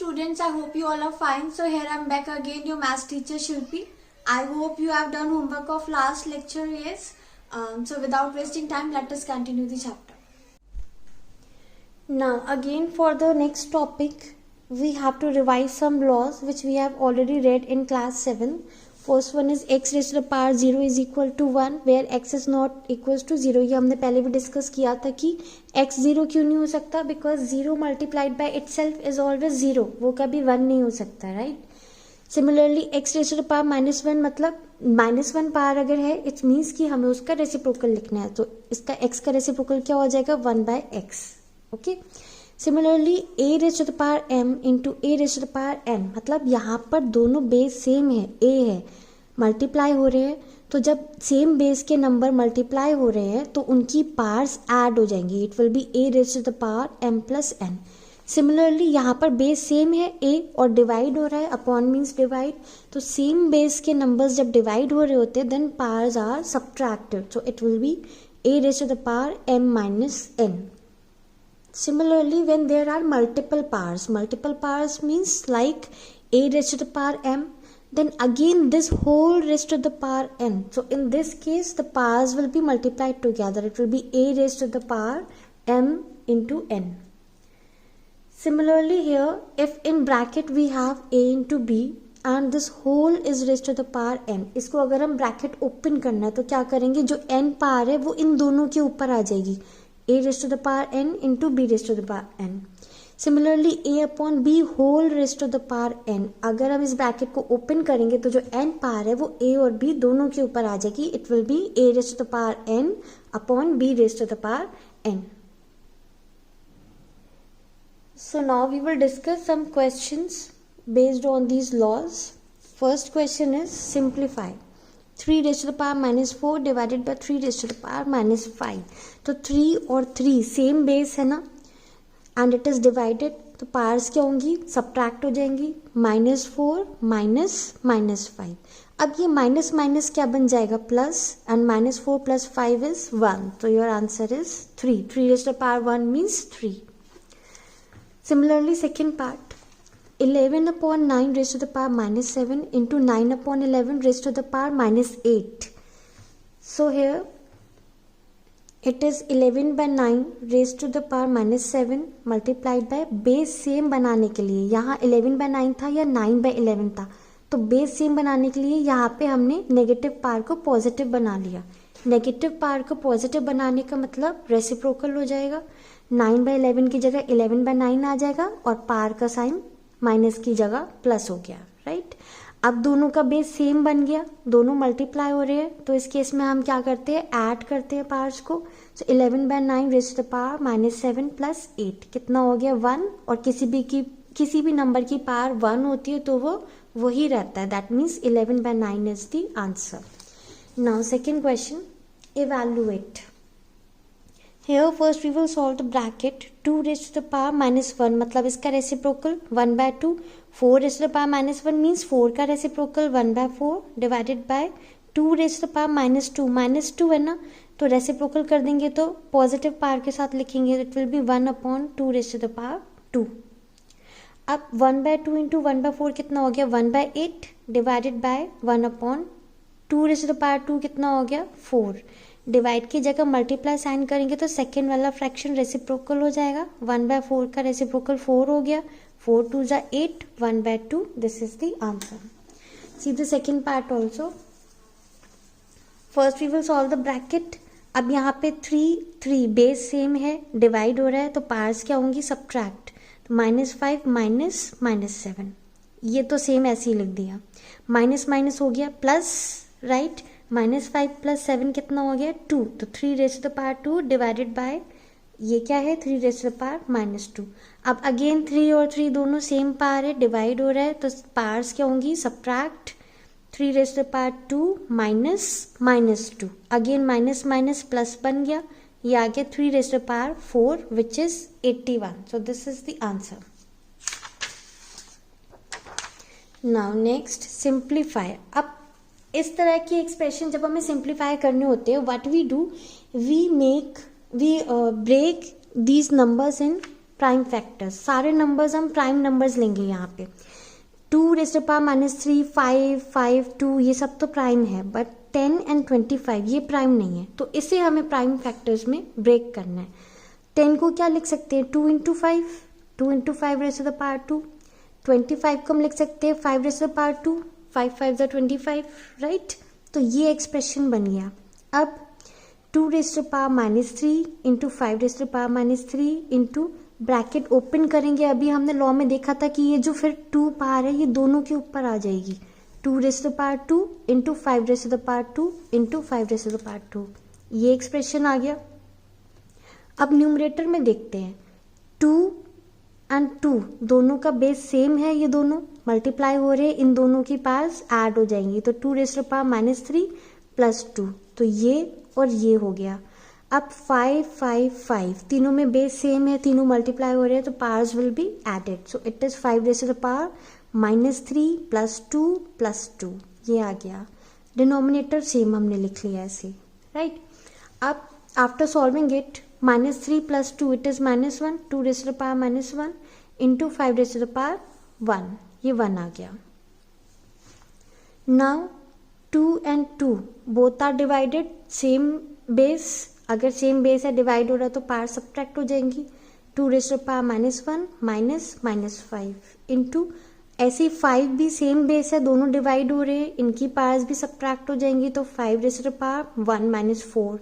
students, I hope you all are fine. So here I am back again, your maths teacher Shilpi. I hope you have done homework of last lecture, yes. So without wasting time, let us continue the chapter. Now again for the next topic, we have to revise some laws which we have already read in class 7. First one is x raised to the power 0 is equal to 1 where x is not equals to 0. ये हमने पहले भी discuss किया था कि x 0 क्यों नहीं हो सकता, because 0 multiplied by itself is always 0, वो कभी 1 नहीं हो सकता, right. Similarly x raise to the power -1 मतलब -1 पावर अगर है इट मीन्स कि हमें उसका रेसिप्रोकल लिखना है, तो इसका x का रेसिप्रोकल क्या हो जाएगा 1/x. Okay. Similarly a raise to the power m into a raise to the power n मतलब यहाँ पर दोनों बेस सेम है, a है, मल्टीप्लाई हो रहे हैं. तो जब सेम बेस के नंबर मल्टीप्लाई हो रहे हैं तो उनकी पावर्स ऐड हो जाएंगी. It will be a raise to the power m plus n. Similarly यहाँ पर बेस सेम है a और डिवाइड हो रहा है, अपॉन मीन्स डिवाइड. तो सेम बेस के नंबर्स जब डिवाइड हो रहे होते हैं then powers are subtracted, so it will be a raise to the power m minus n. Similarly, when there are multiple powers means like a raised to the power m, then again this whole raised to the power n. So in this case, the powers will be multiplied together. It will be a raised to the power m into n. Similarly here, if in bracket we have a into b and this whole is raised to the power n, इसको अगर हम bracket open करना है तो क्या करेंगे, जो n power है वो इन दोनों के ऊपर आ जाएगी, a raised to the power n into b raised to the power n. Similarly a upon b whole raised to the power n, अगर हम इस ब्रैकेट को ओपन करेंगे तो जो n पावर है वो a और b दोनों के ऊपर आ जाएगी. It will be a raised to the power n upon b raised to the power n. So now we will discuss some questions based on these laws. First question is simplify. 3 raised to the power -4 divided by 3 raised to the power -5. तो 3 और 3 same base है ना, and it is divided, तो powers क्या होंगी, subtract हो जाएंगी. -4 -5. अब ये माइनस माइनस क्या बन जाएगा, प्लस, एंड -4 + 5 इज 1. तो your answer is 3. 3 raised to the power 1 means 3. Similarly second part, 11 upon 9 raised to the power -7 into 9 upon 11 raised to the power -8. So here it is 11 by 9 raised to the power -7 multiplied by base same बनाने के लिए, यहाँ 11 by 9 था या 9 by 11 था, तो base same बनाने के लिए यहाँ पे हमने नेगेटिव पावर को पॉजिटिव बना लिया. नेगेटिव पावर को पॉजिटिव बनाने का मतलब रेसिप्रोकल हो जाएगा. 9 by 11 की जगह 11 by 9 आ जाएगा और पावर का साइन माइनस की जगह प्लस हो गया, राइट. अब दोनों का बेस सेम बन गया, दोनों मल्टीप्लाई हो रहे हैं, तो इस केस में हम क्या करते हैं, ऐड करते हैं पावर्स को. So 11 by 9 raise to the power -7 + 8 कितना हो गया, 1. और किसी भी नंबर की पावर 1 होती है तो वो वही रहता है, that means 11 by 9 is the answer. Now second question, evaluate. Here first we will solve the bracket 2 raised to the power -1 मतलब इसका reciprocal 1/2. 4 raised to the power -1 means 4 का reciprocal 1/4 divided by 2 raised to the power -2 है ना, तो reciprocal कर देंगे तो positive power के साथ लिखेंगे, it will B 1/2 raised to the power 2. अब 1/2 इंटू 1/4 कितना हो गया, 1/8 divided by 1/2 raised to the power 2 कितना हो गया, 4. डिवाइड की जगह मल्टीप्लाई साइन करेंगे तो सेकेंड वाला फ्रैक्शन रेसिप्रोकल हो जाएगा. 1/4 का रेसिप्रोकल 4 हो गया, 4 2 = 8, 1/2. This is the answer. See the second part also. First we will solve the bracket. अब यहाँ पे 3 बेस सेम है, डिवाइड हो रहा है, तो पावर्स क्या होंगी, सब्ट्रैक्ट. तो -5 -7 ये तो सेम ऐसे ही लिख दिया. माइनस माइनस हो गया प्लस, राइट. -5 + 7 कितना हो गया, 2. तो 3 raised to the power 2 divided by ये क्या है, 3 raised to the power -2. अब अगेन 3 और 3 दोनों सेम पावर है, डिवाइड हो रहा है, तो पावर्स क्या होंगी, subtract. 3 raised to the power 2 -2. Again minus minus plus बन गया, ये आ गया 3 raised to the power 4 which is 81. So this is the answer. Now next simplify. अब इस तरह की एक्सप्रेशन जब हमें सिंप्लीफाई करने होते हैं, what we do, we break these numbers in prime factors, सारे नंबर्स हम प्राइम नंबर्स लेंगे यहाँ पे। 2 रेज़ टू द पावर -3, 5, 5, 2 ये सब तो प्राइम है, बट 10 एंड 25 ये प्राइम नहीं है, तो इसे हमें प्राइम फैक्टर्स में ब्रेक करना है। 10 को क्या लिख सकते हैं 2 into 5, 2 into 5 raise to the power 2। 25 को हम लिख सकते हैं 5 raise to the power 2, 5 5 25, right. तो ये एक्सप्रेशन बन गया। अब 2 raise to power -3 into 5 raise to power -3 into bracket open करेंगे। अभी हमने लॉ में देखा था कि ये जो फिर 2 पावर है ये दोनों के ऊपर आ जाएगी। 2 raise to power 2 into 5 raise to power 2 into 5 raise to power 2, ये एक्सप्रेशन आ गया। अब न्यूमरेटर में देखते हैं, 2 एंड 2 दोनों का बेस सेम है, ये दोनों मल्टीप्लाई हो रहे हैं, इन दोनों की पावर्स ऐड हो जाएंगी, तो 2 रेज़ टू पावर -3 प्लस 2, तो ये और ये हो गया। अब 5 5 5 तीनों में बेस सेम है, तीनों मल्टीप्लाई हो रहे हैं, तो powers will be added, so it is 5 raise to the power -3 plus 2 plus 2, ये आ गया। डिनोमिनेटर सेम हमने लिख लिया ऐसे, राइट। अब after solving it -3 plus 2 it is -1, 2 raise to the power -1 into 5 raise to the power 1, ये 1 आ गया। Now 2 and 2 both are divided, same base, अगर सेम बेस है डिवाइड हो रहा है तो पावर सब्ट्रैक्ट हो जाएंगी। 2 raise to power -1 minus -5 into, ऐसे 5 भी सेम बेस है, दोनों डिवाइड हो रहे हैं, इनकी पावर्स भी सब्ट्रैक्ट हो जाएंगी, तो 5 रेज़ टू पावर 1 माइनस 4,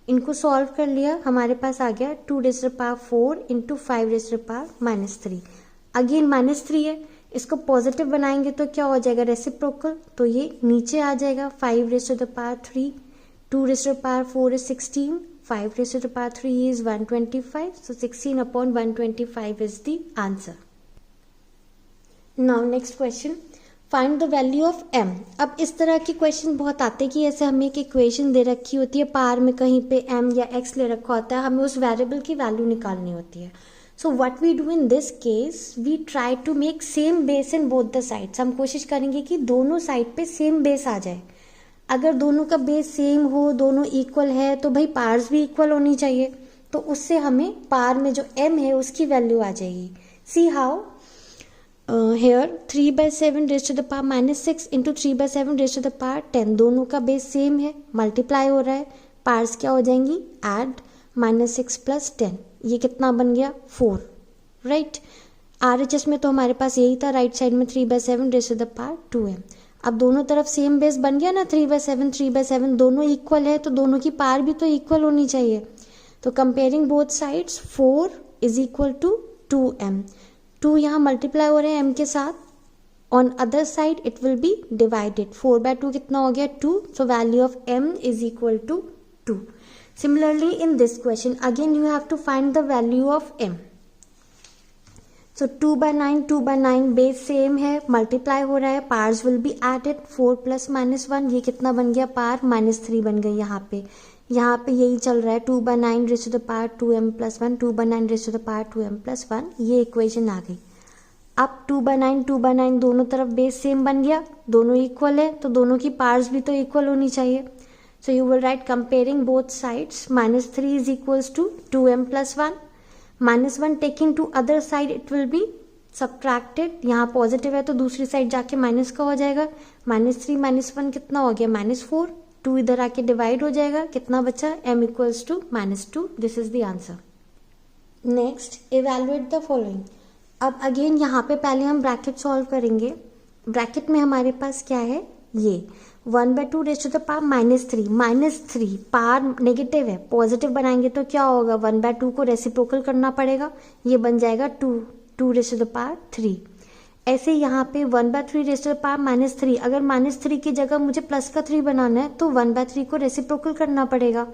इनको सॉल्व कर लिया, हमारे पास आ गया 2 raise to power 4 into 5 raise to power -3। Again -3 है, इसको पॉजिटिव बनाएंगे तो क्या हो जाएगा रेसिप्रोकल, तो ये नीचे आ जाएगा। 5 raise to the power 3, 2 raise to power 4 is 16, 5 raise to the power 3 is 125, so 16 upon 125 is the answer. Now next question, find the value of m। अब इस तरह के क्वेश्चन बहुत आते हैं कि ऐसे हमें एक इक्वेशन दे रखी होती है, पार में कहीं पे m या x ले रखा होता है, हमें उस वेरिएबल की वैल्यू निकालनी होती है। So what we do in this case, we try to make same base in both the sides। हम कोशिश करेंगे कि दोनों साइड पे सेम बेस आ जाए। अगर दोनों का बेस सेम हो, दोनों इक्वल है, तो भाई पार्स भी इक्वल होनी चाहिए, तो उससे हमें पार में जो m है उसकी वैल्यू आ जाएगी। See how, here 3/7 raise to the power -6 into 3/7 raise to the power 10, दोनों का बेस सेम है, मल्टीप्लाई हो रहा है, पार्स क्या हो जाएंगी ऐड, -6 प्लस 10, ये कितना बन गया 4, राइट। RHS में तो हमारे पास यही था, राइट साइड में 3/7 raise to the power 2m। अब दोनों तरफ सेम बेस बन गया ना, 3/7 3/7 दोनों इक्वल है, तो दोनों की पावर भी तो इक्वल होनी चाहिए। तो comparing both sides 4 is equal to 2m, 2 यहाँ मल्टीप्लाई हो रहे हैं m के साथ, on other side it will be divided, 4/2 कितना हो गया 2, so value of m is equal to 2। Similarly, in this question, again you have to find the value of m. So 2/9, 2/9 base same है, multiply हो रहा है, powers will be added, 4 plus -1, ये कितना बन गया पावर -3 बन गई। यहाँ पे यही चल रहा है, 2/9 raised to the power 2m plus 1, 2/9 raised to the power 2m plus 1, ये इक्वेशन आ गई। अब 2/9 दोनों तरफ बेस सेम बन गया, दोनों इक्वल है, तो दोनों की पावर्स भी तो इक्वल होनी चाहिए। So you will write comparing both sides, -3 is equals to 2m plus 1, -1 taking to other side it will be subtracted, यहाँ पॉजिटिव है तो दूसरी साइड जाके माइनस का हो जाएगा, -3 -1 कितना हो गया -4, 2 इधर आके डिवाइड हो जाएगा, कितना बचा m equals to -2, this is the answer. Next evaluate the following. अब अगेन यहाँ पे पहले हम ब्रैकेट सॉल्व करेंगे। ब्रैकेट में हमारे पास क्या है, ये 1/2 raise to the power -3 power negative है, पॉजिटिव बनाएंगे तो क्या होगा 1/2 को रेसिप्रोकल करना पड़ेगा, ये बन जाएगा 2 रेज़ टू द पावर 3। ऐसे यहाँ पे 1/3 रेज़ टू द पावर -3, अगर -3 की जगह मुझे प्लस का 3 बनाना है तो 1/3 को रेसिप्रोकल करना पड़ेगा,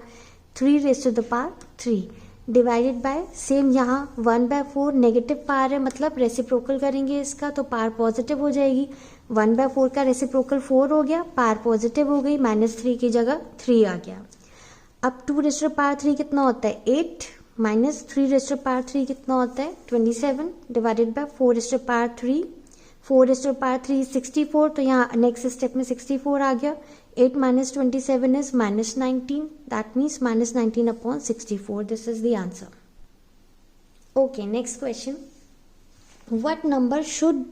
3 raise to the power 3 divided by same यहाँ 1/4 नेगेटिव पावर है, मतलब रेसिप्रोकल करेंगे इसका तो पावर पॉजिटिव हो जाएगी, 1/4 का रेसिप्रोकल 4 हो गया, पावर पॉजिटिव हो गई, -3 की जगह 3 आ गया। अब 2 रेज़ टू द पावर 3 कितना होता है 8, minus 3 raise to the power 3 कितना होता है 27 divided by 4 raise to the power 3, 4 raise to the power 3 64, तो यहाँ नेक्स्ट स्टेप में 64 आ गया, 8 minus 27 is -19, that means -19 upon 64, this is the answer। Okay, next question. What number should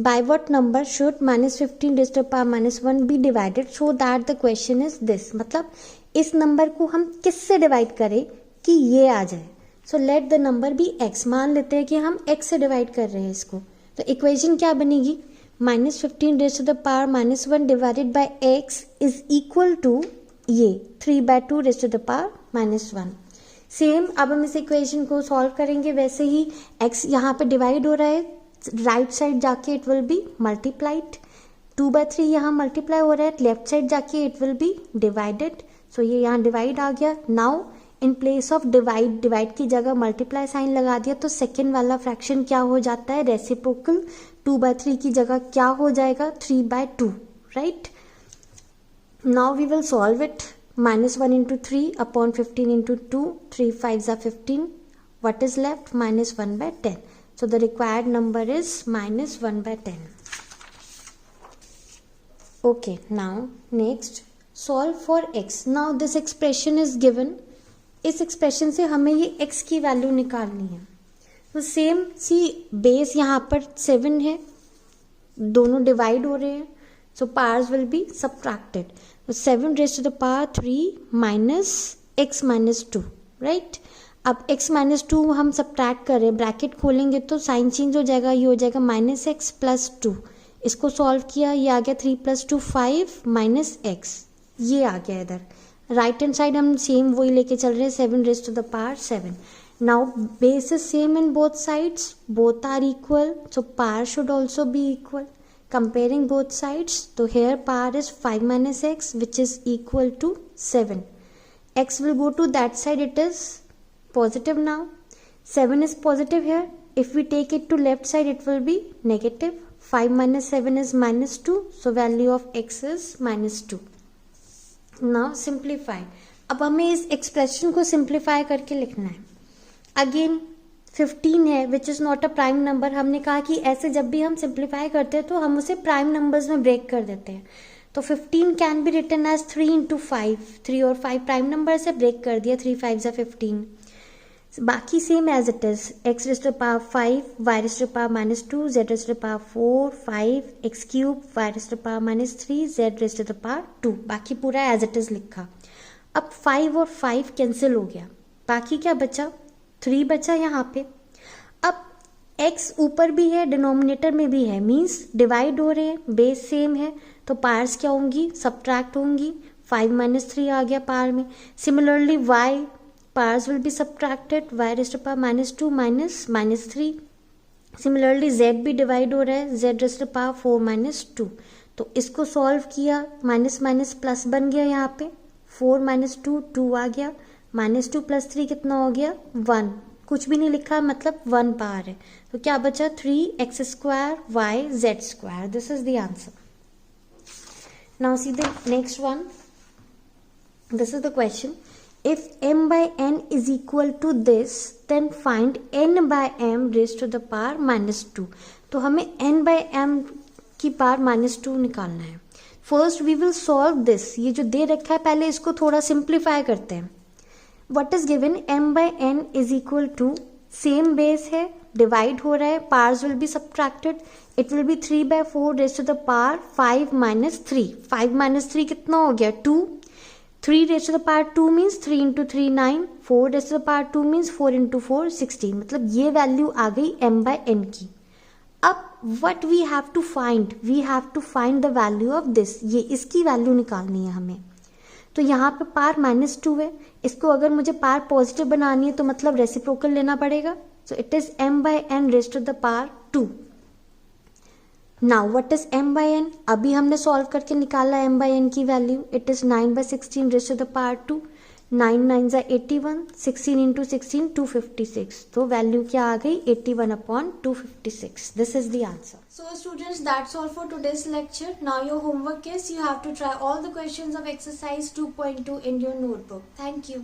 by what number should minus 15 raised to the power minus 1 be divided so that the question is this. मतलब इस number को हम किससे divide करें कि ये आ जाए. So let the number be x. मान लेते हैं कि हम x से डिवाइड कर रहे हैं इसको. तो इक्वेशन क्या बनेगी, minus 15 raise to the power minus 1 divided by x is equal to ये 3/2 raise to the power minus 1. Same अब हम इस इक्वेशन को सॉल्व करेंगे वैसे ही. x यहाँ पे डिवाइड हो रहा है, राइट साइड जाके इट विल बी मल्टीप्लाइड. 2/3 यहाँ मल्टीप्लाई हो रहा है, लेफ्ट साइड जाके इट विल बी डिवाइडेड. सो ये यहाँ डिवाइड आ गया. Now in place of divide की जगह मल्टीप्लाई साइन लगा दिया तो सेकेंड वाला फ्रैक्शन क्या हो जाता है, रेसिप्रोकल. 2/3 की जगह क्या हो जाएगा, 3/2. Right, now we will solve it. -1 into 3 upon 15 into 2, 3 5s are 15. What is left? -1/10. So the required number is -1/10. Okay, now next solve for x. Now this expression is given. इस expression से हमें ये x की value निकालनी है. तो same सी base यहाँ पर 7 है, दोनों डिवाइड हो रहे हैं. So powers will be subtracted. 7 raise to the power 3 minus x minus 2. Right, अब x माइनस 2 हम सब्ट्रैक्ट कर रहे हैं, ब्रैकेट खोलेंगे तो साइन चेंज हो जाएगा, ये हो जाएगा -x प्लस 2. इसको सॉल्व किया, ये आ गया 3 + 2 5 माइनस x, ये आ गया इधर. राइट हैंड साइड हम सेम वही लेके चल रहे हैं, 7 raise to the power 7. Now base is same in both sides, both are equal, so power should also be equal. Comparing both sides, so here power is 5 minus x which is equal to 7. X will go to that side, it is positive now. 7 is positive here. If we take it to left side, it will be negative. 5 minus 7 is -2. So value of x is -2. Now simplify. अब हमें इस expression को simplify करके लिखना है. Again 15 है which is not a prime number. हमने कहा कि ऐसे जब भी हम सिंप्लीफाई करते हैं तो हम उसे प्राइम नंबर्स में ब्रेक कर देते हैं. तो 15 can be written as 3 into 5. 3 और 5 प्राइम नंबर से ब्रेक कर दिया, 3 5s are 15. बाकी same as it is, x raise to the power 5, y raise to the power -2, z raise to the power 4 5, x3, y raise to the power -3, z raise to the power 2. बाकी पूरा as it is लिखा. अब 5 और 5 cancel हो गया, बाकी क्या बचा, 3 बचा यहाँ पे. अब x ऊपर भी है, डिनोमिनेटर में भी है, मीन्स डिवाइड हो रहे हैं, बेस सेम है, तो पावर्स क्या होंगी, सब्ट्रैक्ट होंगी. 5 - 3 आ गया पावर में. Similarly y powers will be subtracted, y raise to power -2 minus -3. Similarly z भी डिवाइड हो रहा है, z रेज़ टू पावर 4 - 2. तो इसको सॉल्व किया, माइनस माइनस प्लस बन गया, यहाँ पे 4 - 2 2 आ गया, -2 + 3 कितना हो गया, 1. कुछ भी नहीं लिखा, मतलब 1 पावर है. तो क्या बचा, 3x² y z². This is the answer. Now see the next one. This is the question. If m/n is equal to this then find n/m raise to the power -2. तो हमें n/m की power -2 निकालना है. First we will solve this. ये जो दे रखा है पहले इसको थोड़ा सिंप्लीफाई करते हैं. What is given, m/n is equal to, same base है, डिवाइड हो रहा है, powers will be subtracted. It will be 3/4 raise to the power 5 - 3. 5 - 3 कितना हो गया, 2. 3 raise to the power 2 means 3 into 3 9. 4 raise to the power 2 means 4 into 4 16. मतलब ये value आ गई m/n की. अब what we have to find, we have to find the value of this. ये इसकी वैल्यू निकालनी है हमें. तो यहाँ पे पावर -2 है, इसको अगर मुझे पावर पॉजिटिव बनानी है तो मतलब रेसिप्रोकल लेना पड़ेगा. So it is m/n raise to the power 2. Now what is m/n, अभी हमने सॉल्व करके निकाला m/n की value. It is 9/16 raise to the power 2. 9 9s are 81. 16 into 16 256. तो वैल्यू क्या आ गई, 81/256. This is the answer. So students, that's all for today's lecture. Now your homework is you have to try all the questions of exercise 2.2 in your notebook. Thank you.